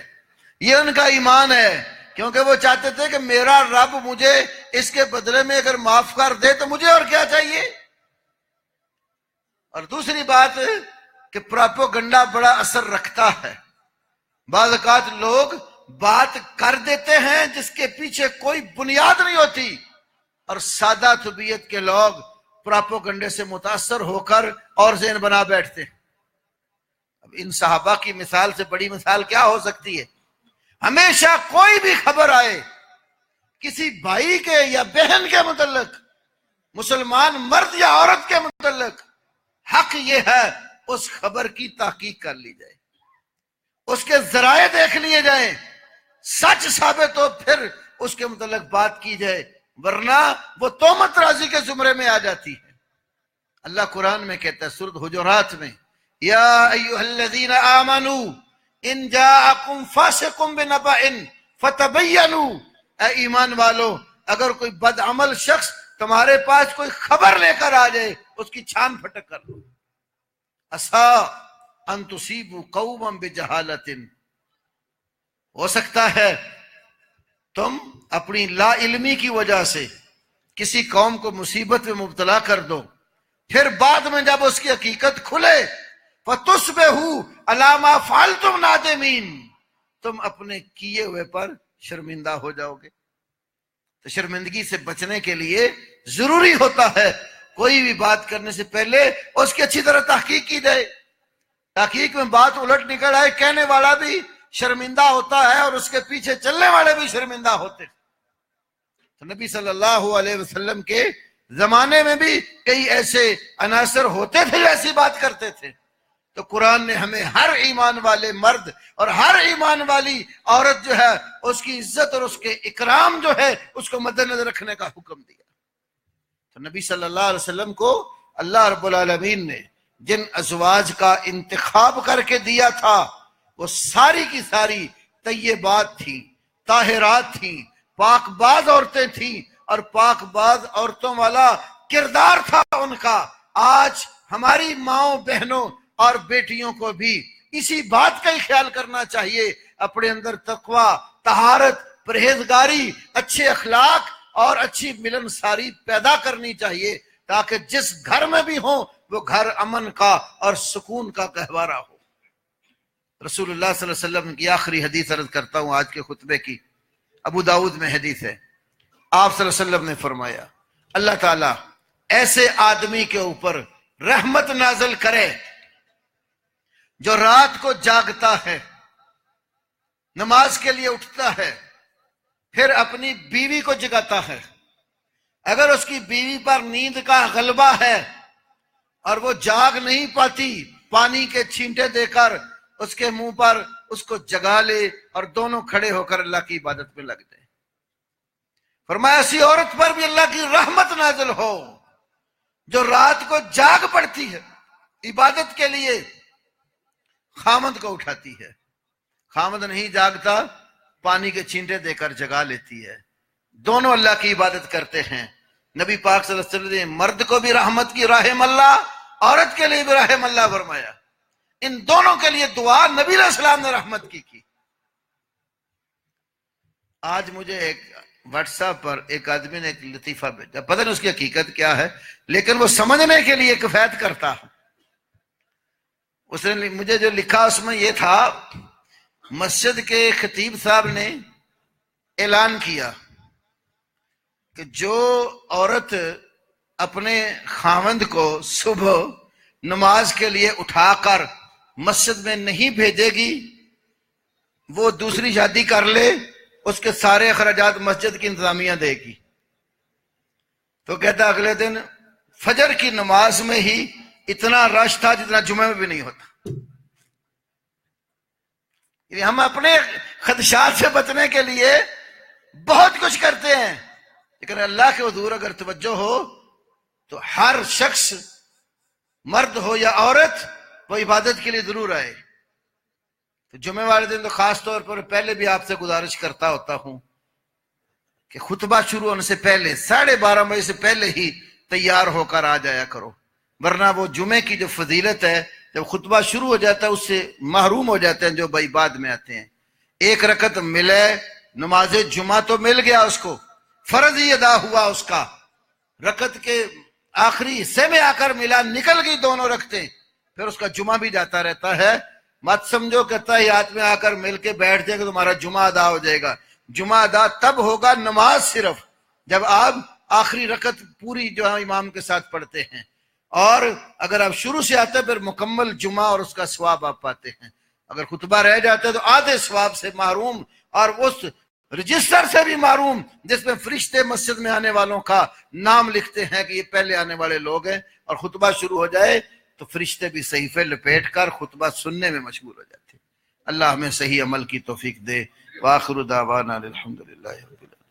یہ ان کا ایمان ہے، کیونکہ وہ چاہتے تھے کہ میرا رب مجھے اس کے بدلے میں اگر معاف کر دے تو مجھے اور کیا چاہیے۔ اور دوسری بات کہ پراپوگنڈا بڑا اثر رکھتا ہے، بعض اوقات لوگ بات کر دیتے ہیں جس کے پیچھے کوئی بنیاد نہیں ہوتی، اور سادہ طبیعت کے لوگ پراپوگنڈے سے متاثر ہو کر اور ذہن بنا بیٹھتے ہیں۔ اب ان صحابہ کی مثال سے بڑی مثال کیا ہو سکتی ہے؟ ہمیشہ کوئی بھی خبر آئے کسی بھائی کے یا بہن کے متعلق، مسلمان مرد یا عورت کے متعلق، حق یہ ہے اس خبر کی تحقیق کر لی جائے، اس کے ذرائع دیکھ لیے جائیں، سچ ثابت ہو پھر اس کے متعلق بات کی جائے، ورنہ وہ تہمت رازی کے زمرے میں آ جاتی ہے۔ اللہ قرآن میں کہتا ہے سورۃ حجرات میں، یا ایھا الذین آمنوا ان جاءکم فاسق بنبأ فتبینوا، اے ایمان والو اگر کوئی بد عمل شخص تمہارے پاس کوئی خبر لے کر آ جائے اس کی چھان پھٹک کر لو۔ عسیٰ ان تصیبوا قوما بجہالۃ، ہو سکتا ہے تم اپنی لا علمی کی وجہ سے کسی قوم کو مصیبت میں مبتلا کر دو، پھر بعد میں جب اس کی حقیقت کھلے فَتُصْبِحُوا عَلَىٰ مَا فَعَلْتُمْ نَادِمِينَ، تم اپنے کیے ہوئے پر شرمندہ ہو جاؤ گے۔ تو شرمندگی سے بچنے کے لیے ضروری ہوتا ہے کوئی بھی بات کرنے سے پہلے اس کی اچھی طرح تحقیق کی جائے، تحقیق میں بات الٹ نکل آئے، کہنے والا بھی شرمندہ ہوتا ہے اور اس کے پیچھے چلنے والے بھی شرمندہ ہوتے ہیں۔ تو نبی صلی اللہ علیہ وسلم کے زمانے میں بھی کئی ایسے عناصر ہوتے تھے جو ایسی بات کرتے تھے، تو قرآن نے ہمیں ہر ایمان والے مرد اور ہر ایمان والی عورت جو ہے اس کی عزت اور اس کے اکرام جو ہے اس کو مد نظر رکھنے کا حکم دیا۔ تو نبی صلی اللہ علیہ وسلم کو اللہ رب العالمین نے جن ازواج کا انتخاب کر کے دیا تھا وہ ساری کی ساری طیبات تھیں، طاہرات تھیں، پاک باز عورتیں تھیں اور پاک باز عورتوں والا کردار تھا ان کا۔ آج ہماری ماؤں بہنوں اور بیٹیوں کو بھی اسی بات کا ہی خیال کرنا چاہیے، اپنے اندر تقوی، طہارت، پرہیزگاری، اچھے اخلاق اور اچھی ملنساری پیدا کرنی چاہیے تاکہ جس گھر میں بھی ہوں وہ گھر امن کا اور سکون کا گہوارہ ہو۔ رسول اللہ صلی اللہ علیہ وسلم کی آخری حدیث عرض کرتا ہوں آج کے خطبے کی، ابو داؤد میں حدیث ہے، آپ صلی اللہ علیہ وسلم نے فرمایا اللہ تعالیٰ ایسے آدمی کے اوپر رحمت نازل کرے جو رات کو جاگتا ہے، نماز کے لیے اٹھتا ہے، پھر اپنی بیوی کو جگاتا ہے۔ اگر اس کی بیوی پر نیند کا غلبہ ہے اور وہ جاگ نہیں پاتی، پانی کے چھینٹے دے کر اس کے منہ پر اس کو جگا لے اور دونوں کھڑے ہو کر اللہ کی عبادت میں لگ جائے۔ فرمایا ایسی عورت پر بھی اللہ کی رحمت نازل ہو جو رات کو جاگ پڑتی ہے، عبادت کے لیے خامند کو اٹھاتی ہے، خامند نہیں جاگتا پانی کے چھینٹے دے کر جگا لیتی ہے، دونوں اللہ کی عبادت کرتے ہیں۔ نبی پاک صلی اللہ علیہ وسلم نے مرد کو بھی رحمت کی رحم اللہ، عورت کے لیے بھی رحم اللہ فرمایا۔ ان دونوں کے لیے دعا نبی علیہ السلام نے رحمت کی۔ آج مجھے ایک واٹس ایپ پر ایک آدمی نے ایک لطیفہ بھیجا، پتہ نہیں اس کی حقیقت کیا ہے لیکن وہ سمجھنے کے لیے کفایت کرتا ہے۔ اس نے مجھے جو لکھا اس میں یہ تھا، مسجد کے خطیب صاحب نے اعلان کیا کہ جو عورت اپنے خاوند کو صبح نماز کے لیے اٹھا کر مسجد میں نہیں بھیجے گی وہ دوسری شادی کر لے، اس کے سارے اخراجات مسجد کی انتظامیہ دے گی۔ تو کہتا اگلے دن فجر کی نماز میں ہی اتنا رش تھا جتنا جمعہ میں بھی نہیں ہوتا۔ ہم اپنے خدشات سے بچنے کے لیے بہت کچھ کرتے ہیں، لیکن اللہ کے حضور اگر توجہ ہو تو ہر شخص مرد ہو یا عورت وہ عبادت کے لیے ضرور آئے۔ تو جمعے والے دن تو خاص طور پر پہلے بھی آپ سے گزارش کرتا ہوتا ہوں کہ خطبہ شروع ہونے سے پہلے 12:30 بجے سے پہلے ہی تیار ہو کر آ جایا کرو، ورنہ وہ جمعے کی جو فضیلت ہے جب خطبہ شروع ہو جاتا ہے اس سے محروم ہو جاتے ہیں جو بھائی بعد میں آتے ہیں۔ ایک رکعت ملے، نماز جمعہ تو مل گیا، اس کو فرض ہی ادا ہوا، اس کا رکعت کے آخری حصے میں آ کر ملا، نکل گئی دونوں رکعتیں، پھر اس کا جمعہ بھی جاتا رہتا ہے۔ مت سمجھو کہ تحیات میں آ کر مل کے بیٹھ جائے گا تمہارا جمعہ ادا ہو جائے گا۔ جمعہ ادا تب ہوگا نماز صرف جب آپ آخری رکعت پوری جو ہے امام کے ساتھ پڑھتے ہیں، اور اگر آپ شروع سے آتے پھر مکمل جمعہ اور اس کا ثواب آپ پاتے ہیں۔ اگر خطبہ رہ جاتا ہے تو آدھے ثواب سے محروم، اور اس رجسٹر سے بھی محروم جس میں فرشتے مسجد میں آنے والوں کا نام لکھتے ہیں کہ یہ پہلے آنے والے لوگ ہیں، اور خطبہ شروع ہو جائے تو فرشتے بھی صحیفے لپیٹ کر خطبہ سننے میں مشغول ہو جاتے ہیں۔ اللہ ہمیں صحیح عمل کی توفیق دے۔ وآخر دعوانا الحمدللہ رب العالمین۔